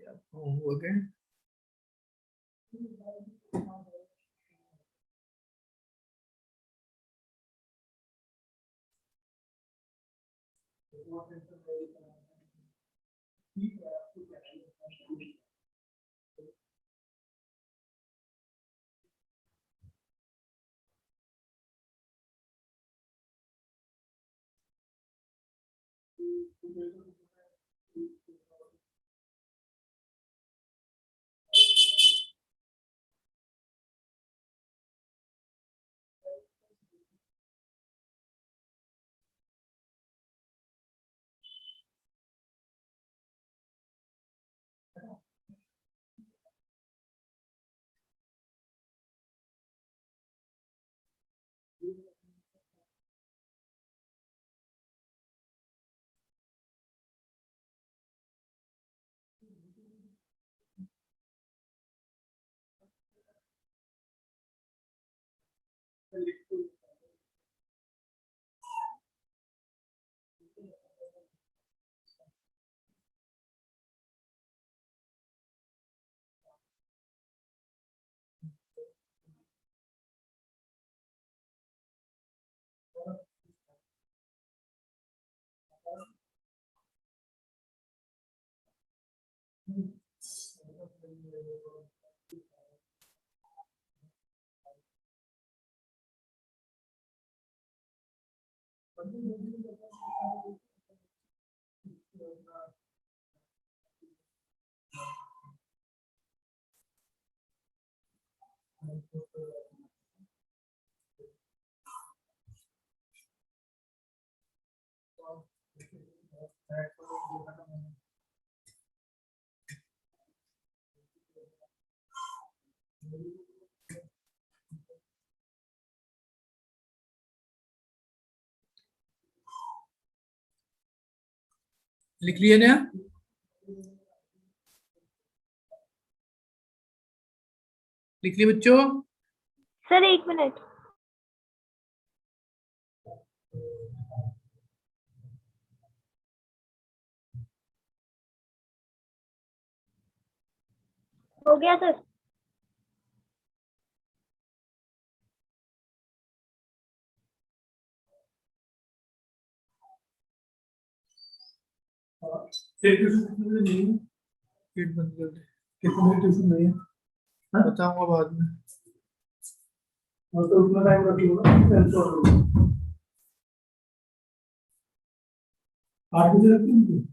हो गए। लिख लिया ना? लिख लिया बच्चों? Sir 1 minute. हो गया सर। पेट बंद कर दे। कितने ट्यूशन नहीं है? बताऊंगा बाद में। तो उतना टाइम रख लो ना। 8 बजे रखती हूँ।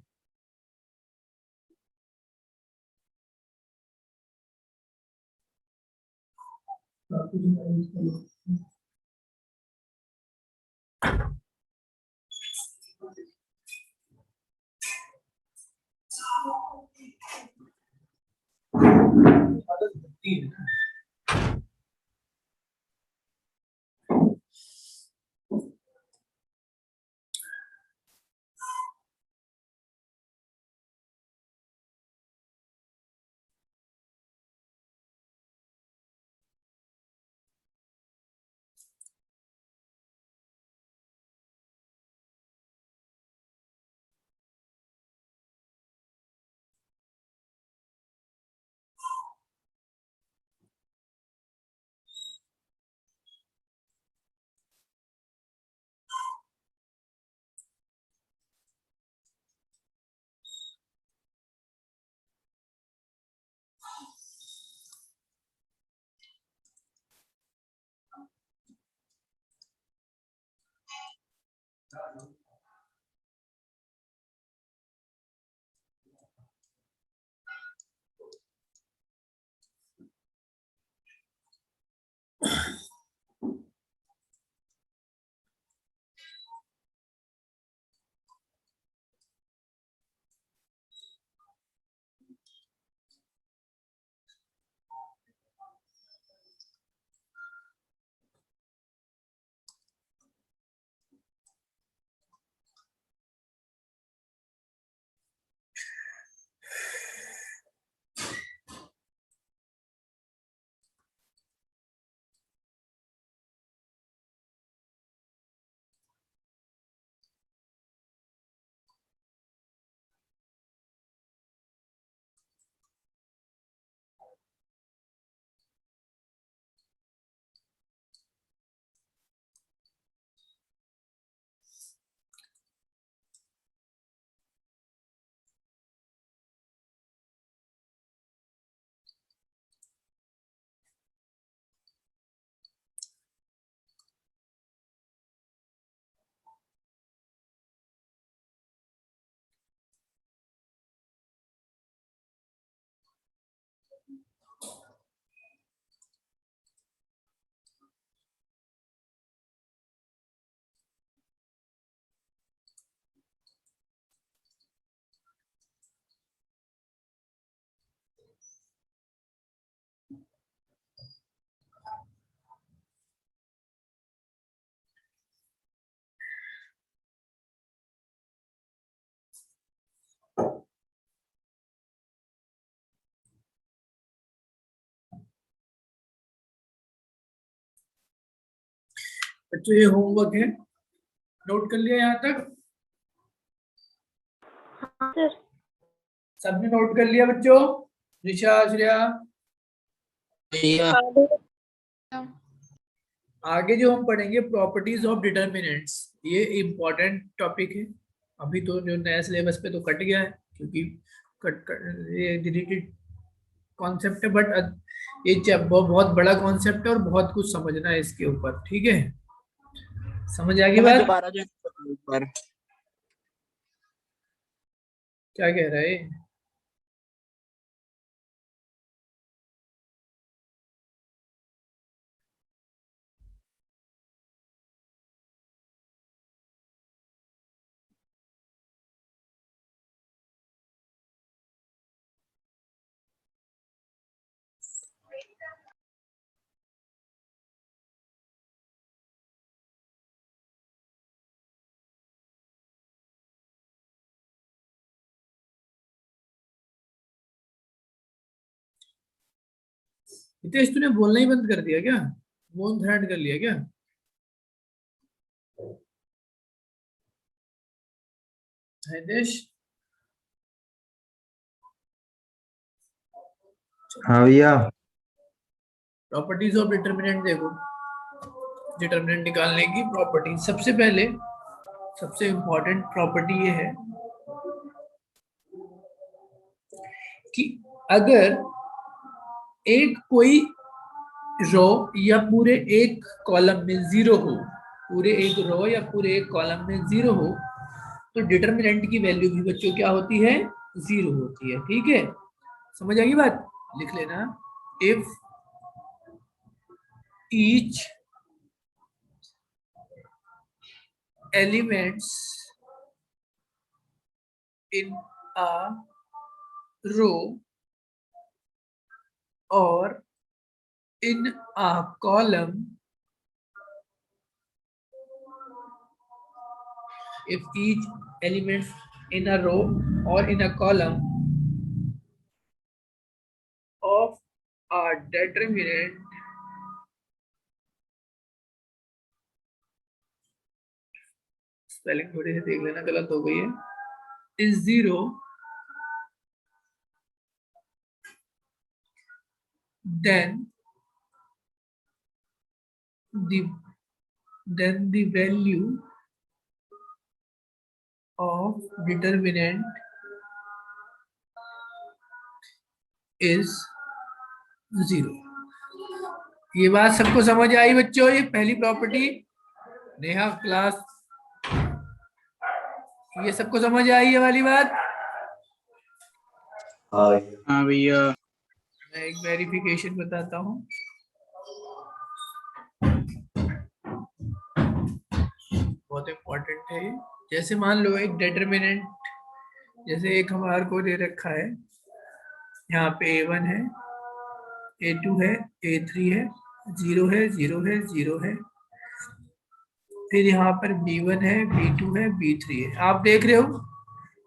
बच्चों ये होमवर्क है, नोट कर लिया यहाँ तक? हाँ सर। सबने नोट कर लिया बच्चों? निशा, श्रेया? भैया आगे जो हम पढ़ेंगे प्रॉपर्टीज ऑफ डिटर्मिनेंट्स, ये इम्पोर्टेंट टॉपिक है। अभी तो जो नया सिलेबस पे तो कट गया है, क्योंकि ये रिलेटेड कॉन्सेप्ट है, बट ये बहुत बड़ा कॉन्सेप्ट है और बहुत कुछ समझना है इसके ऊपर। ठीक है, समझ आ गई मैं बात? दोबारा ज्वाइन कर रहा हूँ एक बार। क्या कह रहा है? हितेश, तूने बोलना ही बंद कर दिया क्या? फोन थ्रेड कर लिया क्या? हितेश? हाँ भैया। प्रॉपर्टीज ऑफ डिटर्मिनेंट देखो, डिटर्मिनेंट निकालने की प्रॉपर्टी। सबसे पहले सबसे इंपॉर्टेंट प्रॉपर्टी ये है कि अगर एक कोई रो या पूरे एक कॉलम में जीरो हो, पूरे एक रो या पूरे एक कॉलम में जीरो हो, तो डिटर्मिनेंट की वैल्यू भी बच्चों क्या होती है? जीरो होती है। ठीक है, समझ आएगी बात? लिख लेना, if each elements in a row or in a column, if each element in a row or in a column of a determinant spelling थोड़ी सी देख लेना, गलत हो गई है, is zero, then the value of determinant is zero। ये बात सबको समझ आई बच्चों? ये पहली प्रॉपर्टी। नेहा क्लास, ये सबको समझ आई ये वाली बात? हाँ भैया। मैं एक वेरिफिकेशन बताता हूँ। बहुत इंपॉर्टेंट है ये। जैसे मान लो एक डिटरमिनेंट, जैसे एक हमारे को दे रखा है, यहाँ पे A1 है, A2 है, A3 है, 0 है, 0 है, 0 है, फिर यहाँ पर B1 है, B2 है, B3 है। आप देख रहे हो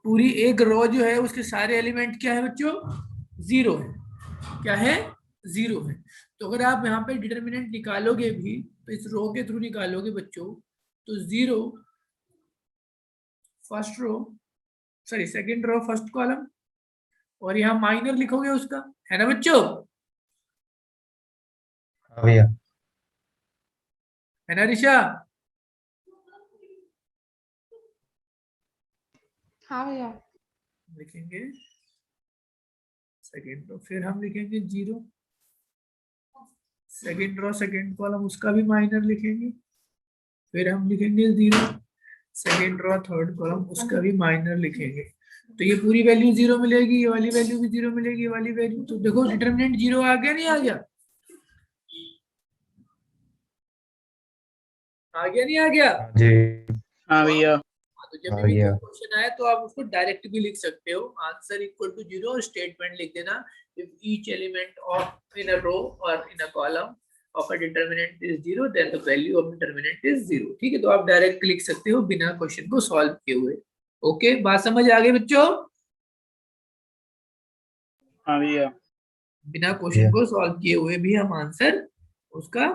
पूरी एक रो जो है उसके सारे एलिमेंट क्या है बच्चों? जीरो है। क्या है? जीरो है। तो अगर आप यहाँ पे डिटरमिनेंट निकालोगे भी तो इस रो के थ्रू निकालोगे बच्चों, तो zero first row, sorry second row first column, और यहाँ माइनर लिखोगे उसका, है ना बच्चों? हाँ भैया। है ना ऋषा? हाँ भैया। लिखेंगे सेकंड रो, फिर हम लिखेंगे zero, second row second column उसका भी माइनर लिखेंगे, फिर हम लिखेंगे zero, second row third column उसका भी माइनर लिखेंगे। तो ये पूरी वैल्यू जीरो मिलेगी, ये वाली वैल्यू भी जीरो मिलेगी, ये वाली वैल्यू। तो देखो डिटरमिनेंट जीरो आ गया, नहीं आ गया? आ गया नहीं आ गया? जी। हाँ भैया। तो जब भी कोई क्वेश्चन आए तो आप उसको डायरेक्ट भी लिख सकते हो, आंसर इक्वल टू जीरो, और स्टेटमेंट लिख देना, if each element of in a row or in a column of a determinant is zero, then the value of determinant is zero. ठीक है, तो आप डायरेक्ट लिख सकते हो बिना क्वेश्चन को सॉल्व किए हुए। ओके, बात समझ आ गई बच्चों? हाँ भैया। बिना क्वेश्चन को सॉल्व किए हुए भी हम आंसर उसका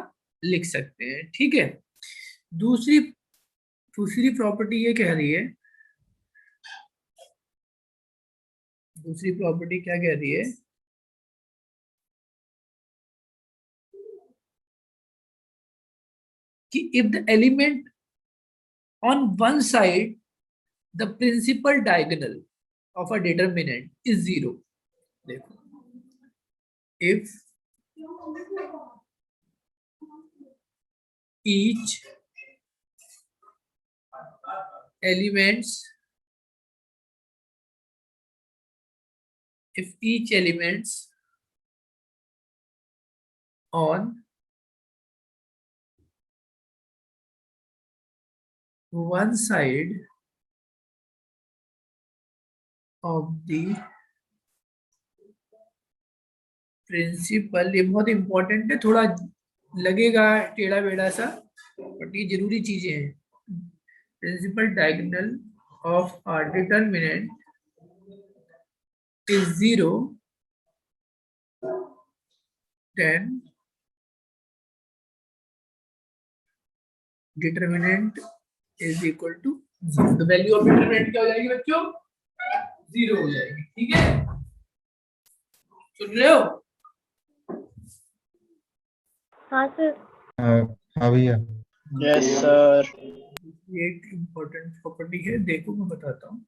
लिख सकते हैं। ठीक है, दूसरी दूसरी प्रॉपर्टी ये कह रही है, दूसरी प्रॉपर्टी क्या कह रही है कि if the element on one side the principal diagonal of a determinant is 0. देखो, if each elements on one side of the principal, ये बहुत इंपॉर्टेंट है, थोड़ा लगेगा टेढ़ा बेड़ा सा बट ये जरूरी चीजें हैं। Principal diagonal of a determinant is 0, then determinant is equal to 0. तो वैल्यू ऑफ डिटरमिनेंट क्या हो जाएगी बच्चों? 0 हो जाएगी। ठीक है, सुन रहे हो? हाँ सर। हाँ भैया। Yes sir. ये एक इम्पोर्टेंट प्रॉपर्टी है, देखो मैं बताता हूँ।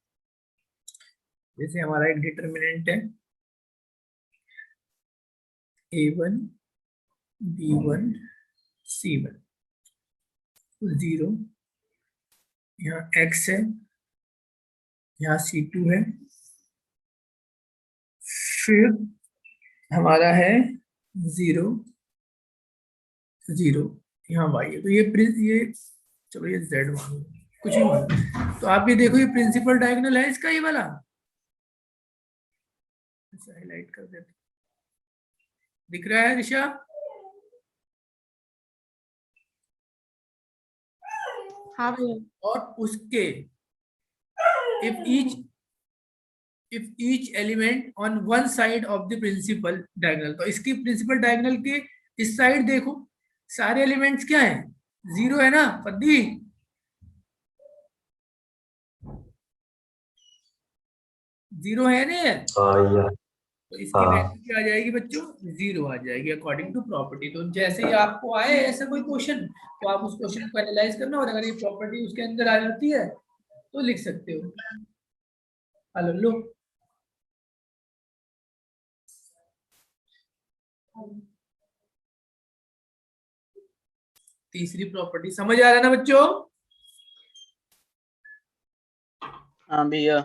जैसे हमारा एक डिटरमिनेंट है a1 b1 c1, 0, यहाँ x है, यहाँ c2 है, फिर हमारा है 0 0, यहाँ y है। तो ये चलो ये z मान लो, कुछ भी मान लो। तो आप ये देखो, ये प्रिंसिपल डायगोनल है इसका, ये वाला हाईलाइट कर देते, दिख रहा है ऋषा? हाँ भैया। और उसके if each element on one side of the principal diagonal, तो इसकी प्रिंसिपल डायगोनल के इस साइड देखो, सारे एलिमेंट्स क्या हैं? 0 है ना पद्दी? जीरो है ना? तो इसकी वैल्यू क्या आ जाएगी बच्चों? 0 आ जाएगी अकॉर्डिंग टू प्रॉपर्टी। तो जैसे ही आपको आए ऐसा कोई क्वेश्चन, तो आप उस क्वेश्चन को एनालाइज करना, और अगर ये प्रॉपर्टी उसके अंदर आ जाती है तो लिख सकते हो। हेलो लो, तीसरी प्रॉपर्टी समझ आ रहा है ना बच्चों? हाँ भैया।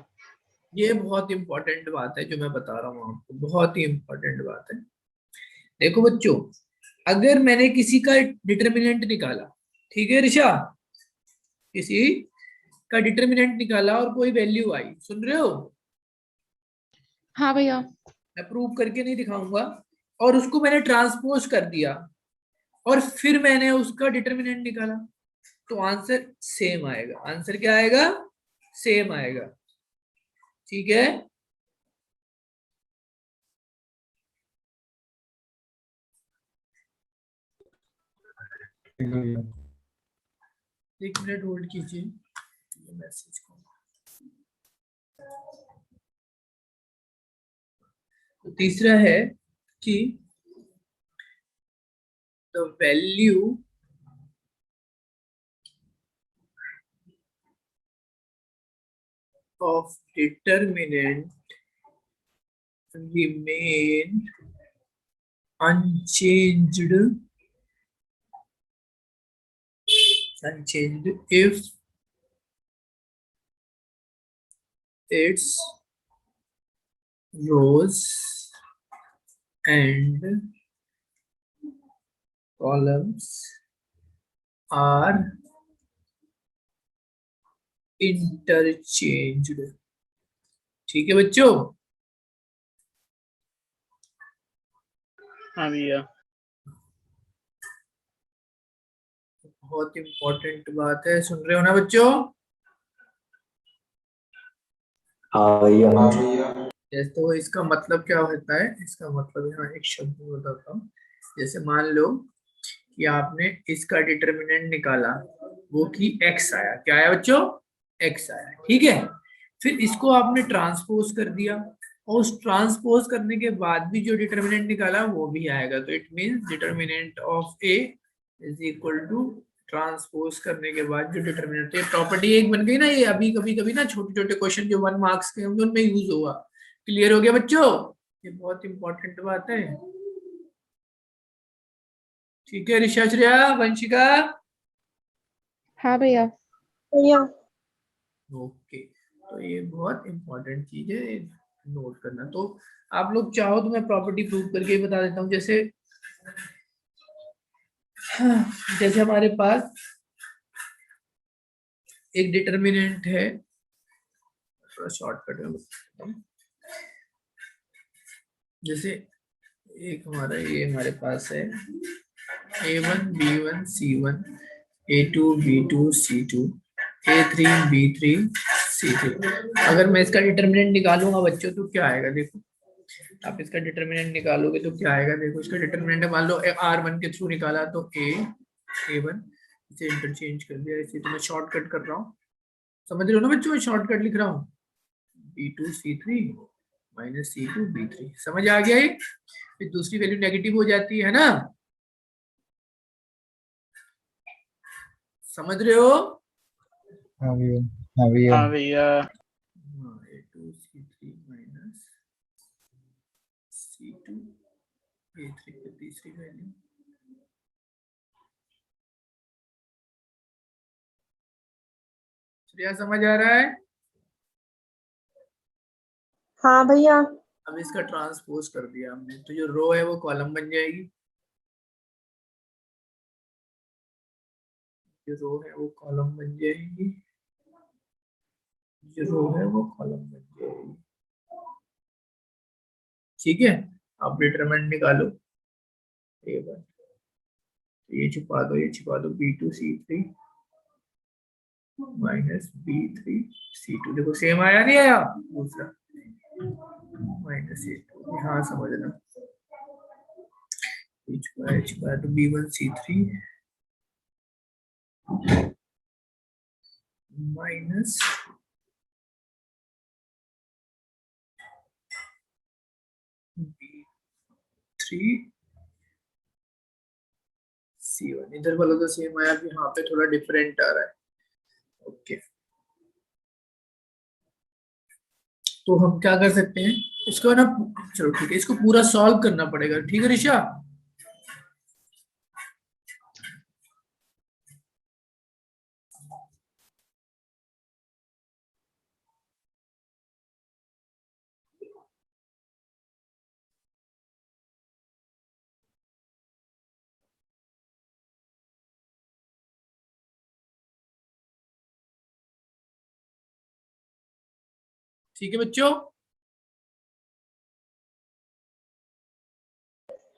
ये बहुत इंपॉर्टेंट बात है जो मैं बता रहा हूँ आपको, बहुत ही इंपॉर्टेंट बात है। देखो बच्चों, अगर मैंने किसी का डिटरमिनेंट निकाला, ठीक है ऋषा, किसी का डिटरमिनेंट निकाला और कोई वैल्यू आई, सुन रहे हो? हाँ भैया। मैं प्रूव करके नहीं दिखाऊंगा, और उसको मैंने ट्रांसपोज कर दिया और फिर मैंने उसका डिटरमिनेंट निकाला, तो आंसर सेम आएगा। आंसर क्या आएगा? सेम आएगा। ठीक है, एक मिनट होल्ड कीजिए, मैसेज को। तो तीसरा है कि the value of determinant remain unchanged if its rows and columns are interchanged। ठीक है बच्चों? हाँ भैया। बहुत इंपॉर्टेंट बात है, सुन रहे हो ना बच्चों? हाँ भैया। जैसे तो इसका मतलब क्या होता है? इसका मतलब यहाँ एक शब्द में बताता हूँ। जैसे मान लो कि आपने इसका डिटरमिनेंट निकाला, वो की x आया। क्या आया बच्चों? x आया। ठीक है, फिर इसको आपने ट्रांसपोज कर दिया और उस ट्रांसपोज करने के बाद भी जो डिटर्मिनेंट निकाला वो भी आएगा। तो it means determinant of a is equal to transpose करने के बाद जो डिटर्मिनेंट, ये प्रॉपर्टी एक बन गई ना। ये अभी कभी कभी ना छोटे छोटे क्वेश्चन जो 1 मार्क्स के होंगे उनमें यूज होगा। क्लियर हो गया बच्चों? ये बहुत इंपॉर्टेंट बात है। ठीक है ऋषा, श्रेया, वंशिका। हाँ भैया। भैया। ओके, तो ये बहुत इंपॉर्टेंट चीज है, नोट करना। तो आप लोग चाहो तो मैं प्रॉपर्टी प्रूव करके ही बता देता हूँ। जैसे जैसे हमारे पास एक डिटर्मिनेंट है, थोड़ा शॉर्टकट में बताता हूँ। जैसे एक हमारा ये हमारे पास है a1 b1 c1 a2 b2 c2 a3 b3 c3। अगर मैं इसका डिटर्मिनेंट निकालूंगा बच्चों तो क्या आएगा? देखो, आप इसका डिटर्मिनेंट निकालोगे तो क्या आएगा? देखो, इसका डिटर्मिनेंट मान लो r1 के थ्रू निकाला तो a1, इसे इंटरचेंज कर दिया। इसे तो मैं शॉर्टकट कर रहा हूँ, समझ रहे हो ना बच्चों? मैं शॉर्टकट लिख रहा हूँ, b2 c3 minus c2 b3। समझ आ गया? ये फिर दूसरी वैल्यू नेगेटिव हो जाती है ना, समझ रहे हो? हाँ भैया। हाँ भैया। हाँ भैया। a2 c3 minus c2 a3 की तीसरी वैल्यू। श्रेया, समझ आ रहा है? हाँ भैया। अब इसका ट्रांसपोज कर दिया हमने तो जो रो है वो कॉलम बन जाएगी। जो रो है वो कॉलम बन जाएगी। जो रो है वो कॉलम बन जाएगी। ठीक है, आप डिटरमिनेंट निकालो a1, ये छुपा दो, ये छुपा दो, b2 c3 minus b3 c2। देखो सेम आया नहीं आया? दूसरा माइनस a2, हाँ समझना। छुपा तो b1 c3 minus b3 c1। इधर वाला तो सेम आया, भी यहाँ पे थोड़ा डिफरेंट आ रहा है। ओके, तो हम क्या कर सकते हैं इसको ना, चलो ठीक है, इसको पूरा सॉल्व करना पड़ेगा। ठीक है ऋषा? ठीक है बच्चों?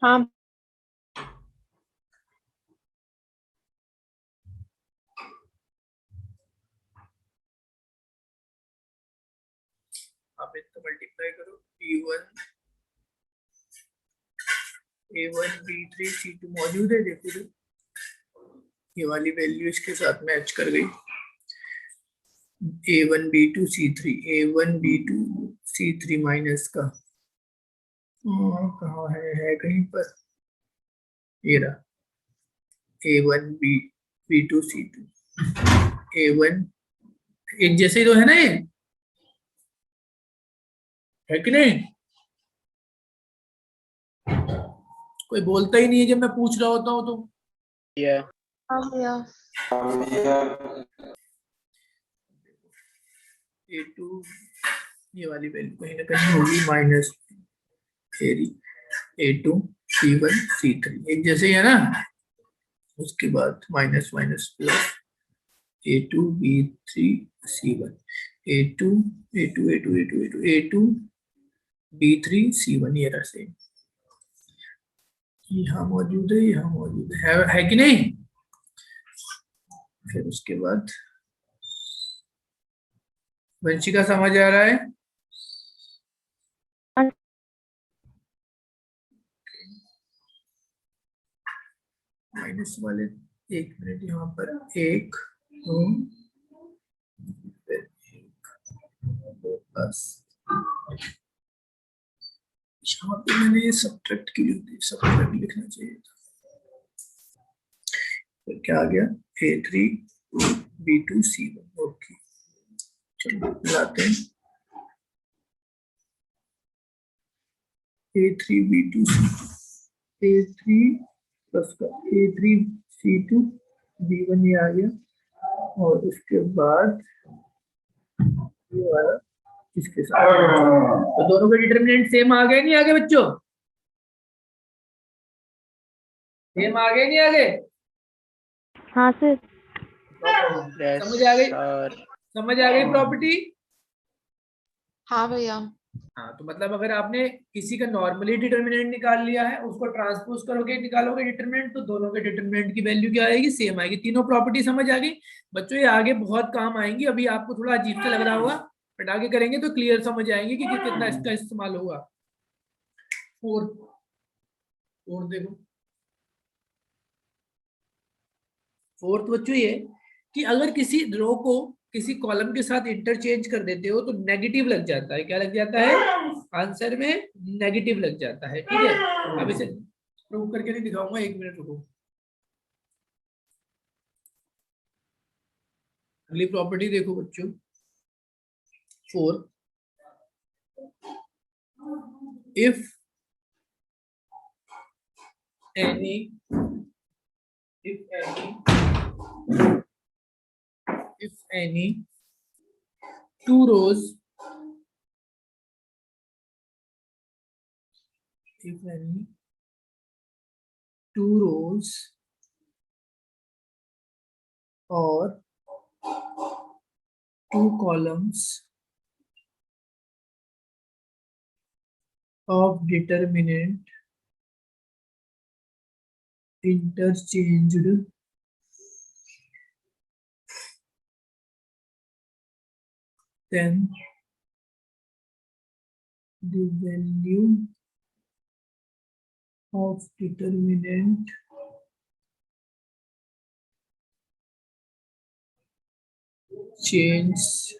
हाँ। आप इसको मल्टीप्लाई करो, b1 a1 b3 c2 मौजूद है। देखो तो ये वाली वैल्यू इसके साथ मैच कर गई। a1 b2 c3, a1 b2 c3 minus का कहाँ है कहीं पर, ये रहा a1 b2 c2 a1, एक जैसे ही तो है ना ये, है कि नहीं? कोई बोलता ही नहीं है जब मैं पूछ रहा होता हूँ तो। भैया। हाँ भैया। a2, ये वाली वैल्यू कहीं ना कहीं होगी माइनस a2 c1 c3, एक जैसे ही है ना। उसके बाद minus minus plus a2 b3 c1 a2 a2 a2 a2 a2 a2 b3 c1, ये रहा सेम। यहाँ मौजूद है, यहाँ मौजूद है कि नहीं? फिर उसके बाद वंशिका, समझ आ रहा है? माइनस वाले, एक मिनट, यहाँ पर एक तो प्लस यहाँ पे मैंने सब्ट्रैक्ट की होती, सब्ट्रैक्ट लिखना चाहिए था। तो क्या आ गया, A3B2C1। ओके, चलो मिलाते हैं। A3B2C2, A3 प्लस का A3C2B1 ये आ गया, और उसके बाद ये वाला इसके साथ। तो दोनों के डिटरमिनेंट सेम आ गए नहीं, आगे बच्चों सेम आ गए नहीं आगे? हाँ सर। Yes, समझ आ गई? sir. समझ आ गई प्रॉपर्टी? हाँ भैया। हाँ, तो मतलब अगर आपने किसी का नॉर्मली डिटरमिनेंट निकाल लिया है, उसको ट्रांसपोज करोगे, निकालोगे डिटरमिनेंट, तो दोनों के डिटरमिनेंट की वैल्यू क्या आएगी, सेम आएगी। तीनों प्रॉपर्टी समझ आ गई बच्चों, ये आगे बहुत काम आएंगी। अभी आपको थोड़ा अजीब सा लग रहा होगा, बट आगे करेंगे तो क्लियर समझ आएंगे कि कितना इसका इस्तेमाल होगा। फोर्थ, फोर्थ देखो, फोर्थ बच्चों ये कि अगर किसी रो को किसी कॉलम के साथ इंटरचेंज कर देते हो तो नेगेटिव लग जाता है। क्या लग जाता है? आंसर में नेगेटिव लग जाता है। ठीक है, अब इसे प्रूव करके नहीं दिखाऊंगा, 1 मिनट रुको। अगली प्रॉपर्टी देखो बच्चों, 4, if any if any two rows if any two rows or two columns of determinant interchanged, then the value of determinant changes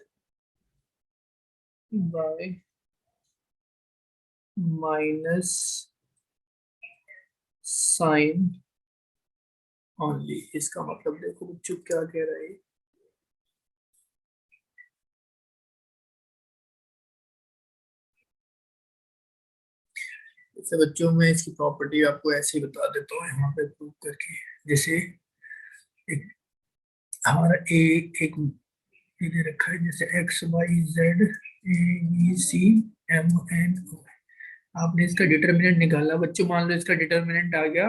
by minus sign only। इसका मतलब देखो बच्चों क्या कह रहा है, जैसे बच्चों में इसकी प्रॉपर्टी आपको ऐसे ही बता देता हूँ यहाँ पे प्रूव करके। जैसे एक हमारा ए एक ये दे रखा है, जैसे XYZ ABCMNO। आपने इसका डिटरमिनेंट निकाला बच्चों, मान लो इसका डिटरमिनेंट आ गया,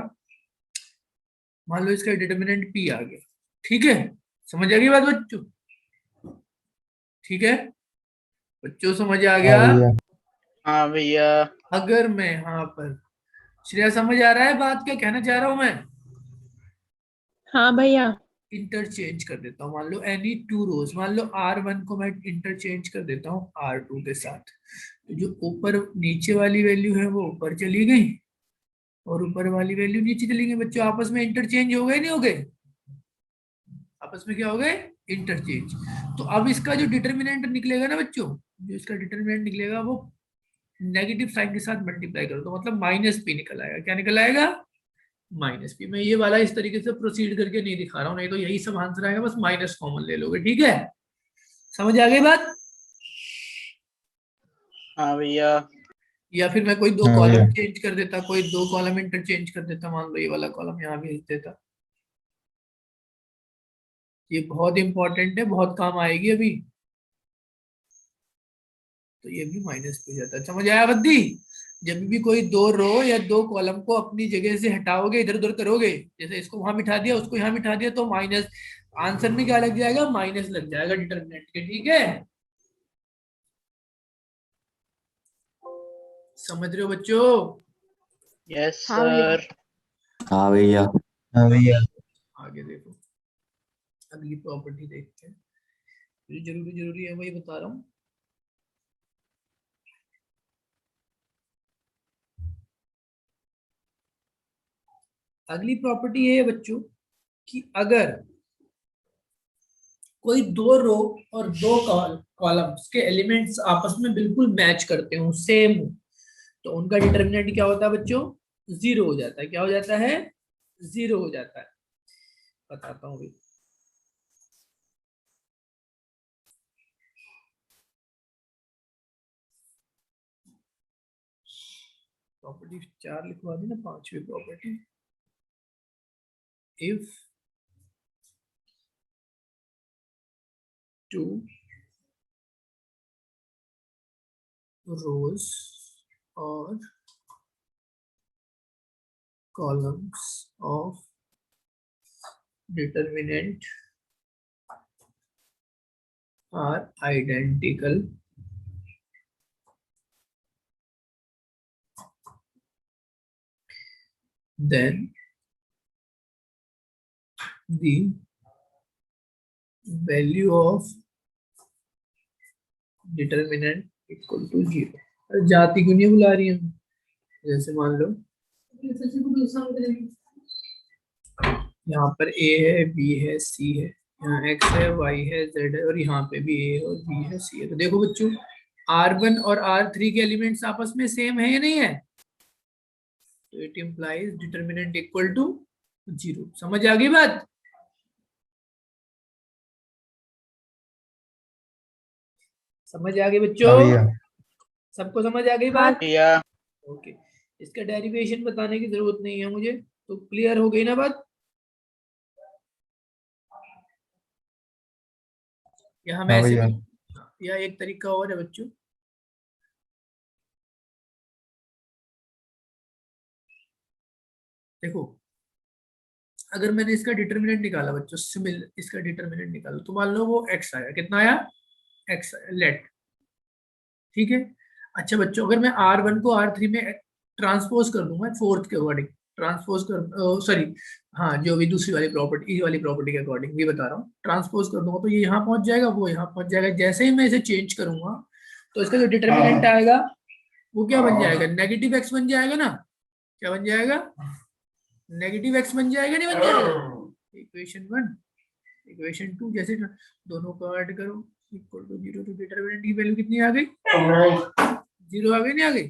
मान लो इसका डिटरमिनेंट P आ गया। ठीक है, समझ आ गई बात बच्चों? ठीक है बच्चों, समझ आ गया? हाँ भैया। हाँ भैया। अगर मैं यहाँ पर, श्रेया समझ आ रहा है बात क्या कहना चाह रहा हूं मैं? हाँ भैया। इंटरचेंज कर देता हूँ, मान लो एनी टू रोज, मान लो R1 को मैं इंटरचेंज कर देता हूँ R2 के साथ, तो जो ऊपर नीचे वाली वैल्यू है वो ऊपर चली गई और ऊपर वाली वैल्यू नीचे चली गई। बच्चों आपस में इंटरचेंज हो गए नहीं हो गए? आपस में क्या हो गए? इंटरचेंज। तो अब इसका जो डिटरमिनेंट निकलेगा ना बच्चों, जो इसका डिटरमिनेंट निकलेगा वो नेगेटिव साइन के साथ मल्टीप्लाई करो, तो मतलब -P निकल आएगा। क्या निकल आएगा? -P। मैं ये वाला इस तरीके से प्रोसीड करके नहीं दिखा रहा हूँ, नहीं तो यही सब आंसर आएगा, बस माइनस कॉमन ले लोगे। ठीक है, समझ आ गई बात? हाँ भैया। या फिर मैं कोई दो हाँ भैया। कॉलम चेंज कर देता, कोई दो कॉलम इंटरचेंज कर देता, मान लो ये वाला कॉलम यहाँ भेज देता। ये बहुत इंपॉर्टेंट है, बहुत काम आएगी अभी। तो ये भी माइनस पे जाता है। समझ आया बद्दी? जब भी कोई दो रो या दो कॉलम को अपनी जगह से हटाओगे, इधर उधर करोगे, जैसे इसको वहां बिठा दिया उसको यहाँ बिठा दिया, तो माइनस आंसर में क्या लग जाएगा? माइनस लग जाएगा डिटरमिनेंट के। ठीक है, समझ रहे हो बच्चों? यस हाँ भैया। सर। हाँ भैया। हाँ भैया। आगे देखो, अगली प्रॉपर्टी देखते हैं, जो जरूरी जरूरी है वही बता रहा हूँ। अगली प्रॉपर्टी ये है बच्चों कि अगर कोई दो रो और दो कॉलम्स के एलिमेंट्स आपस में बिल्कुल मैच करते हो, सेम हो, तो उनका डिटर्मिनेंट क्या होता है बच्चों? 0 हो जाता है। क्या हो जाता है? 0 हो जाता है। बताता हूँ। प्रॉपर्टी 4 लिखवा दी ना, 5वीं property. If 2 rows or columns of determinant are identical, then the value of determinant equal to 0। अरे जाति क्यों नहीं बुला रही हम? जैसे मान लो यहाँ पर a है, b है, c है, यहाँ x है, y है, z है, और यहाँ पे भी a और b है, c है। तो देखो बच्चों, R1 और R3 के एलिमेंट्स आपस में सेम है या नहीं है? तो it implies determinant equal to 0। समझ आ गई बात? समझ आ गई बच्चों? हाँ भैया। सबको समझ आ गई बात? भैया। ओके, इसका डेरिवेशन बताने की जरूरत नहीं है मुझे, तो क्लियर हो गई ना बात? या हम हाँ ऐसे भैया। भी, या एक तरीका और है बच्चों। देखो, अगर मैंने इसका डिटर्मिनेंट निकाला बच्चों, सिमिलर इसका डिटर्मिनेंट निकाला, तो मान लो वो x आया। कितना आया? x लेट। ठीक है। अच्छा बच्चों, अगर मैं R1 को R3 में ट्रांसपोज कर दूंगा, फोर्थ के अकॉर्डिंग ट्रांसपोज कर, सॉरी, हाँ, जो भी दूसरी वाली प्रॉपर्टी, वाली प्रॉपर्टी के अकॉर्डिंग भी बता रहा हूँ, ट्रांसपोज कर दूंगा तो ये यहाँ पहुंच जाएगा, वो यहाँ पहुंच जाएगा। जैसे ही मैं इसे चेंज करूंगा तो इसका जो डिटर्मिनेंट आएगा वो क्या बन जाएगा? नेगेटिव x बन जाएगा ना? क्या बन जाएगा? नेगेटिव x बन जाएगा, नहीं बन जाएगा? इक्वेशन 1, इक्वेशन 2, जैसे दोनों को ऐड करो इक्वल टू 0, तो डिटर्मिनेंट की वैल्यू कितनी आ गई? 0 आ गई, नहीं आ गई?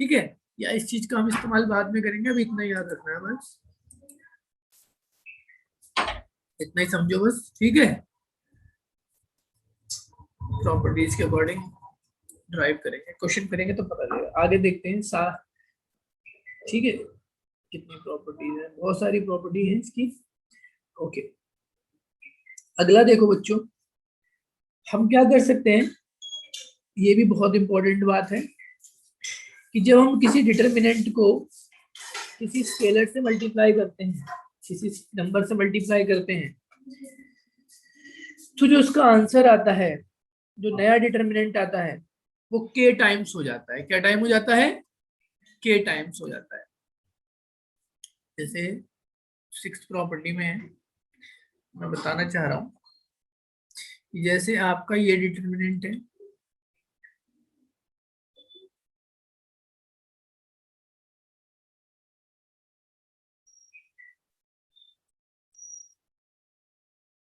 ठीक है। या इस चीज का हम इस्तेमाल बाद में करेंगे, अभी इतना याद रखना है बस, इतना ही समझो बस। ठीक है, प्रॉपर्टीज के अकॉर्डिंग ड्राइव करेंगे, क्वेश्चन करेंगे तो पता चलेगा। आगे देखते हैं ठीक है, कितनी प्रॉपर्टीज है? बहुत सारी प्रॉपर्टी है इसकी। ओके, अगला देखो बच्चों, हम क्या कर सकते हैं, ये भी बहुत इंपॉर्टेंट बात है कि जब हम किसी डिटर्मिनेंट को किसी स्केलर से मल्टीप्लाई करते हैं, किसी नंबर से मल्टीप्लाई करते हैं, तो जो उसका आंसर आता है, जो नया डिटर्मिनेंट आता है, वो k टाइम्स हो जाता है। क्या टाइम हो जाता है? k टाइम्स हो जाता है। जैसे 6th प्रॉपर्टी में मैं बताना चाह रहा हूं कि जैसे आपका ये डिटर्मिनेंट है,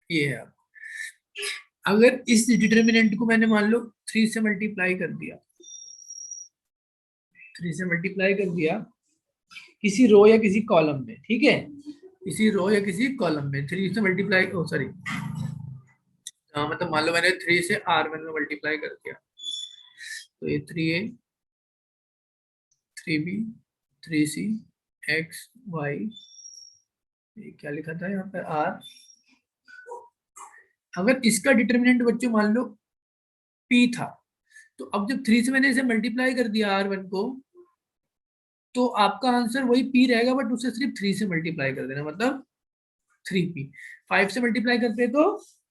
ये है। अगर इस डिटर्मिनेंट को मैंने मान लो 3 से मल्टीप्लाई कर दिया, 3 से मल्टीप्लाई कर दिया किसी रो या किसी कॉलम में, ठीक है, किसी रो या किसी कॉलम में 3 से मल्टीप्लाई, ओ सॉरी, मतलब मान लो मैंने 3 से R1 में मल्टीप्लाई कर दिया, तो ये 3A 3B 3C X Y, ये क्या लिखा था यहाँ पर R। अगर इसका डिटर्मिनेंट बच्चों मान लो P था, तो अब जब 3 से मैंने इसे मल्टीप्लाई कर दिया R1 को, तो आपका आंसर वही P रहेगा, बट उसे सिर्फ 3 से मल्टीप्लाई कर देना, मतलब 3P। 5 से मल्टीप्लाई करते हैं तो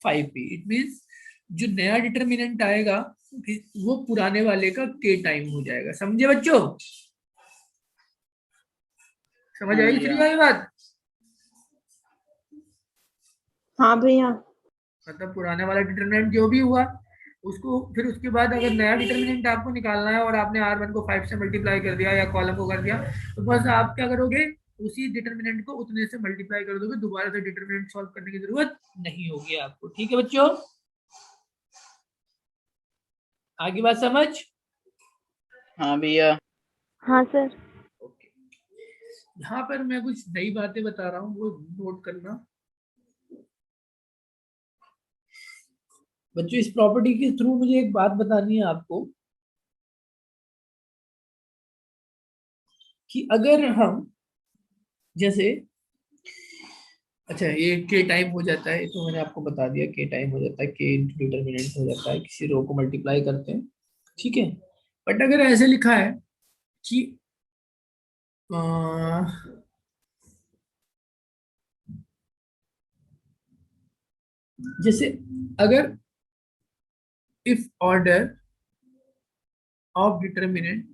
5P। इट मींस जो नया डिटर्मिनेंट आएगा वो पुराने वाले का k टाइम हो जाएगा। समझे बच्चों? समझ आई थ्री वाली बात? हाँ भैया। मतलब पुराने वाला डिटर्मिनेंट जो भी हुआ उसको, फिर उसके बाद अगर नया डिटर्मिनेंट आपको निकालना है और आपने R1 को 5 से मल्टीप्लाई कर दिया या कॉलम को कर दिया, तो बस आप क्या करोगे, उसी डिटर्मिनेंट को उतने से मल्टीप्लाई कर दोगे, दोबारा से डिटर्मिनेंट सॉल्व करने की जरूरत नहीं होगी आपको। ठीक है बच्चों, आगे बात समझ? हाँ भैया। हाँ सर। ओके, यहाँ पर मैं कुछ नई बातें बता रहा हूँ, वो नोट करना बच्चों। इस प्रॉपर्टी के थ्रू मुझे एक बात बतानी है आपको कि अगर हम जैसे, अच्छा ये के टाइम हो जाता है, तो मैंने आपको बता दिया के टाइम हो जाता है, के इंटू डिटर्मिनेंट हो जाता है, किसी रो को मल्टीप्लाई करते हैं। ठीक है, बट अगर ऐसे लिखा है कि जैसे अगर इफ ऑर्डर ऑफ डिटर्मिनेंट